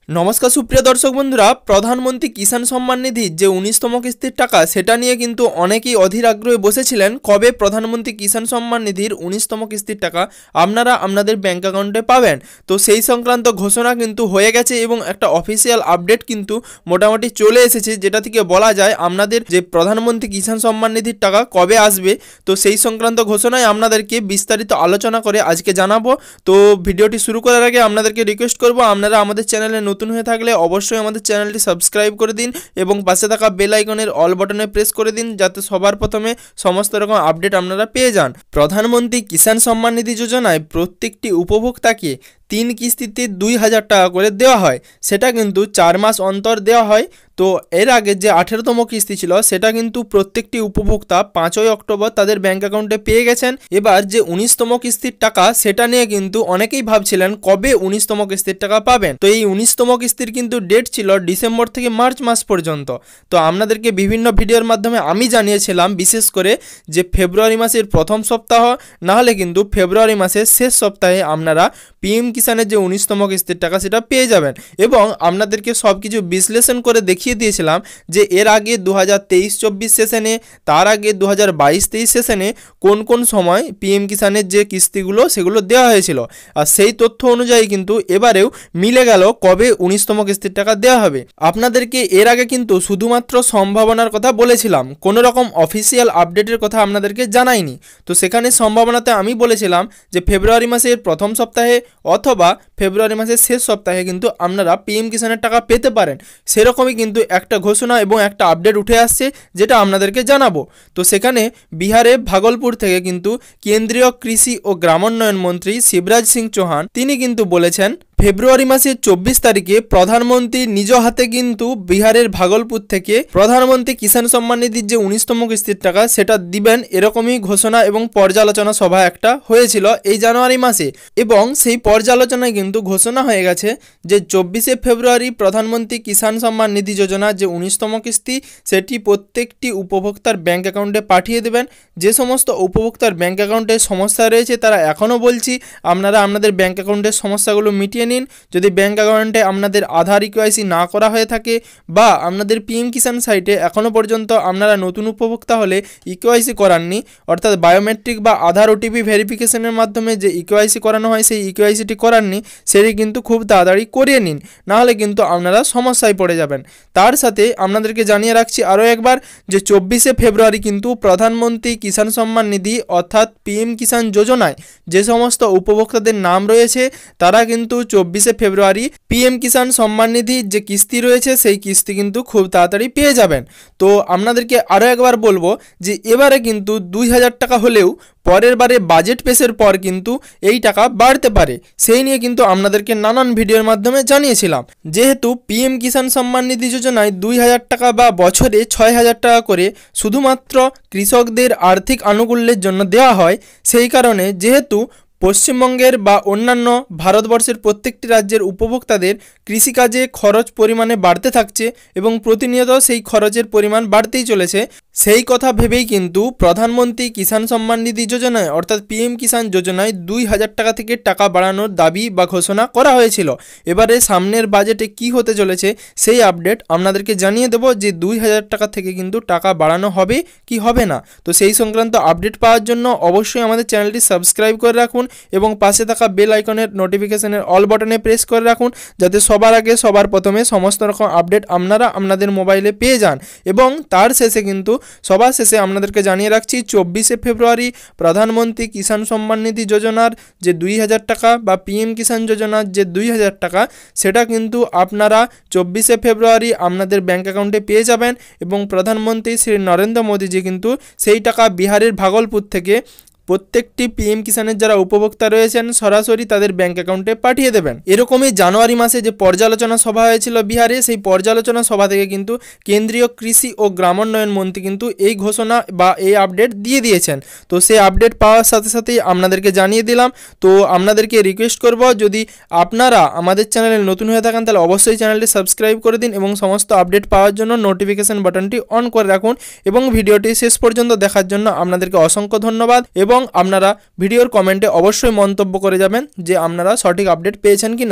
नमस्कार सुप्रिय दर्शक बंधुरा प्रधानमंत्री किसान सम्मान निधि जे 19तम किस्तिर टाका सेटा निये किन्तु अनेकेई अधीर आग्रहे बसेछिलेन कबे प्रधानमंत्री किसान सम्मान निधिर 19तम किस्तिर टाका आपनारा आपनादेर बैंक अ্যাকাউন্টে पाबेन। तो सेई संक्रांत घोषणा किन्तु हये गेछे एबं एकटा अफिशियल आपडेट किन्तु मोटामुटी चले एसेछे जेटा थेके बला जाय आपनादेर जे प्रधानमंत्री किसान सम्मान निधिर टाका कबे आसबे। तो सेई संक्रांत घोषणाय आपनादेरके विस्तारित आलोचना करे आजके जानाबो। तो भिडियोटी शुरू करार आगे आपनादेरके रिक्वेस्ट करबो आपनारा आमादेर चैनेले नतून হয়ে থাকলে অবশ্যই আমাদের চ্যানেলটি সাবস্ক্রাইব করে দিন এবং পাশে থাকা বেল আইকনের অল বাটনে প্রেস করে দিন যাতে সবার প্রথমে সমস্ত রকম আপডেট আপনারা পেয়ে যান। প্রধানমন্ত্রী কিষাণ সম্মান নিধি যোজনায় প্রত্যেকটি উপভোক্তাকে 3 কিস্তিতে 2000 টাকা করে দেওয়া হয়, সেটা কিন্তু 4 মাস অন্তর দেওয়া হয়। তো এর আগে যে 18তম কিস্তি ছিল সেটা কিন্তু প্রত্যেকটি উপভোক্তা 5ই অক্টোবর তাদের ব্যাংক অ্যাকাউন্টে পেয়ে গেছেন। এবার যে 19তম কিস্তির টাকা সেটা নিয়ে কিন্তু অনেকেই ভাবছিলেন কবে 19তম কিস্তির টাকা পাবেন। তো এই 19তম কিস্তির কিন্তু ডেট ছিল ডিসেম্বর থেকে মার্চ মাস পর্যন্ত। তো আপনাদেরকে বিভিন্ন ভিডিওর মাধ্যমে আমি জানিয়েছিলাম বিশেষ করে যে ফেব্রুয়ারি মাসের প্রথম সপ্তাহ না হলে কিন্তু ফেব্রুয়ারি মাসের শেষ সপ্তাহে আপনারা পিএম কিষাণের যে 19তম কিস্তির টাকা সেটা পেয়ে যাবেন এবং আপনাদেরকে সব কিছু বিশ্লেষণ করে দেখিয়ে দিয়েছিলাম যে এর আগে 2023-24 সেশনে, তার আগে 2022-23 সেশনে কোন কোন সময় পিএম কিষাণের যে কিস্তিগুলো সেগুলো দেওয়া হয়েছিল। আর সেই তথ্য অনুযায়ী কিন্তু এবারেও মিলে গেল কবে 19তম কিস্তির টাকা দেওয়া হবে। আপনাদেরকে এর আগে কিন্তু শুধুমাত্র সম্ভাবনার কথা বলেছিলাম, কোনো রকম অফিসিয়াল আপডেটের কথা আপনাদেরকে জানাইনি। তো সেখানে সম্ভাবনাতে আমি বলেছিলাম যে ফেব্রুয়ারি মাসের প্রথম সপ্তাহে অথবা ফেব্রুয়ারি মাসের শেষ সপ্তাহে কিন্তু আপনারা পিএম কিষাণের টাকা পেতে পারেন। সেরকমই কিন্তু একটা ঘোষণা এবং একটা আপডেট উঠে আসছে যেটা আপনাদেরকে জানাবো। তো সেখানে বিহারে ভাগলপুর থেকে কিন্তু কেন্দ্রীয় কৃষি ও গ্রামোন্নয়ন মন্ত্রী শিবরাজ সিং চৌহান তিনি কিন্তু বলেছেন ফেব্রুয়ারি মাসের 24 তারিখে প্রধানমন্ত্রী নিজ হাতে কিন্তু বিহারের ভাগলপুর থেকে প্রধানমন্ত্রী কিষাণ সম্মান নিধির যে 19তম কিস্তির টাকা সেটা দিবেন, এরকমই ঘোষণা এবং পর্যালোচনা সভা একটা হয়েছিল এই জানুয়ারি মাসে। এবং সেই পর্যালোচনায় কিন্তু ঘোষণা হয়ে গেছে যে 24শে ফেব্রুয়ারি প্রধানমন্ত্রী কিষাণ সম্মান নিধি যোজনা যে 19তম কিস্তি সেটি প্রত্যেকটি উপভোক্তার ব্যাঙ্ক অ্যাকাউন্টে পাঠিয়ে দেবেন। যে সমস্ত উপভোক্তার ব্যাঙ্ক অ্যাকাউন্টে সমস্যা রয়েছে তারা এখনও বলছি আপনারা আপনাদের ব্যাঙ্ক অ্যাকাউন্টের সমস্যাগুলো মিটিয়ে নিন। যদি ব্যাঙ্ক অ্যাকাউন্টে আপনাদের আধার ইকেওয়াইসি না করা হয়ে থাকে বা আপনাদের পিএম কিষাণ সাইটে এখনও পর্যন্ত আপনারা নতুন উপভোক্তা হলে ইকেওয়াইসি করাননি, অর্থাৎ বায়োমেট্রিক বা আধার ওটিপি ভেরিফিকেশনের মাধ্যমে যে ইকেওয়াইসি করানো হয় সেই ইকেওয়াইসিটি করাননি, সেটি কিন্তু খুব তাড়াতাড়ি করিয়ে নিন, নাহলে কিন্তু আপনারা সমস্যায় পড়ে যাবেন। তার সাথে আপনাদেরকে জানিয়ে রাখছি আরও একবার যে 24শে ফেব্রুয়ারি কিন্তু প্রধানমন্ত্রী কিষাণ সম্মান নিধি অর্থাৎ পিএম কিষাণ যোজনায় যে সমস্ত উপভোক্তাদের নাম রয়েছে তারা কিন্তু 24শে ফেব্রুয়ারি পিএম কিষাণ সম্মান নিধির যে কিস্তি রয়েছে সেই কিস্তি কিন্তু খুব তাড়াতাড়ি পেয়ে যাবেন। তো আপনাদেরকে আরও একবার বলবো যে এবারে কিন্তু 2000 টাকা হলেও পরের বারে বাজেট পেশের পর কিন্তু এই টাকা বাড়তে পারে, সেই নিয়ে কিন্তু আপনাদেরকে নানান ভিডিওর মাধ্যমে জানিয়েছিলাম। যেহেতু পিএম কিষাণ সম্মান নিধি যোজনায় 2000 টাকা বা বছরে 6000 টাকা করে শুধুমাত্র কৃষকদের আর্থিক আনুকূল্যের জন্য দেওয়া হয়, সেই কারণে যেহেতু পশ্চিমবঙ্গের বা অন্যান্য ভারতবর্ষের প্রত্যেকটি রাজ্যের উপভোক্তাদের কৃষিকাজে খরচ পরিমাণে বাড়তে থাকছে এবং প্রতিনিয়ত সেই খরচের পরিমাণ বাড়তেই চলেছে, সেই কথা ভেবেই কিন্তু প্রধানমন্ত্রী কিষাণ সম্মান নিধি যোজনায় অর্থাৎ পিএম কিষাণ যোজনায় 2000 টাকা থেকে টাকা বাড়ানোর দাবি বা ঘোষণা করা হয়েছিল। এবারে সামনের বাজেটে কি হতে চলেছে সেই আপডেট আপনাদেরকে জানিয়ে দেব যে 2000 টাকা থেকে কিন্তু টাকা বাড়ানো হবে কি হবে না। তো সেই সংক্রান্ত আপডেট পাওয়ার জন্য অবশ্যই আমাদের চ্যানেলটি সাবস্ক্রাইব করে রাখুন এবং পাশে থাকা বেল আইকনের নোটিফিকেশনের অল বাটনে প্রেস করে রাখুন যাতে সবার আগে সবার প্রথমে সমস্ত রকম আপডেট আপনারা আপনাদের মোবাইলে পেয়ে যান। এবং তার শেষে কিন্তু সবার শেষে আপনাদেরকে জানিয়ে রাখছি 24শে ফেব্রুয়ারি প্রধানমন্ত্রী কিষাণ সম্মান নিধি যোজনার যে 2000 টাকা বা পিএম কিষাণ যোজনার যে 2000 টাকা সেটা কিন্তু আপনারা 24শে ফেব্রুয়ারি আপনাদের ব্যাঙ্ক অ্যাকাউন্টে পেয়ে যাবেন এবং প্রধানমন্ত্রী শ্রী নরেন্দ্র মোদীজি কিন্তু সেই টাকা বিহারের ভাগলপুর থেকে প্রত্যেকটি পিএম কিষাণের যারা উপভোক্তা রয়েছেন সরাসরি তাদের ব্যাঙ্ক অ্যাকাউন্টে পাঠিয়ে দেবেন। এরকমই জানুয়ারি মাসে যে পর্যালোচনা সভা হয়েছিল বিহারে, সেই পর্যালোচনা সভা থেকে কিন্তু কেন্দ্রীয় কৃষি ও গ্রামোন্নয়ন মন্ত্রী কিন্তু এই ঘোষণা বা এই আপডেট দিয়ে দিয়েছেন। তো সেই আপডেট পাওয়ার সাথে সাথেই আপনাদেরকে জানিয়ে দিলাম। তো আপনাদেরকে রিকোয়েস্ট করব যদি আপনারা আমাদের চ্যানেলে নতুন হয়ে থাকেন তাহলে অবশ্যই চ্যানেলটি সাবস্ক্রাইব করে দিন এবং সমস্ত আপডেট পাওয়ার জন্য নোটিফিকেশন বাটনটি অন করে রাখুন এবং ভিডিওটি শেষ পর্যন্ত দেখার জন্য আপনাদেরকে অসংখ্য ধন্যবাদ। এবং আপনারা ভিডিওর কমেন্টে অবশ্যই মন্তব্য করে যাবেন যে আপনারা সঠিক আপডেট পেয়েছেন কিনা।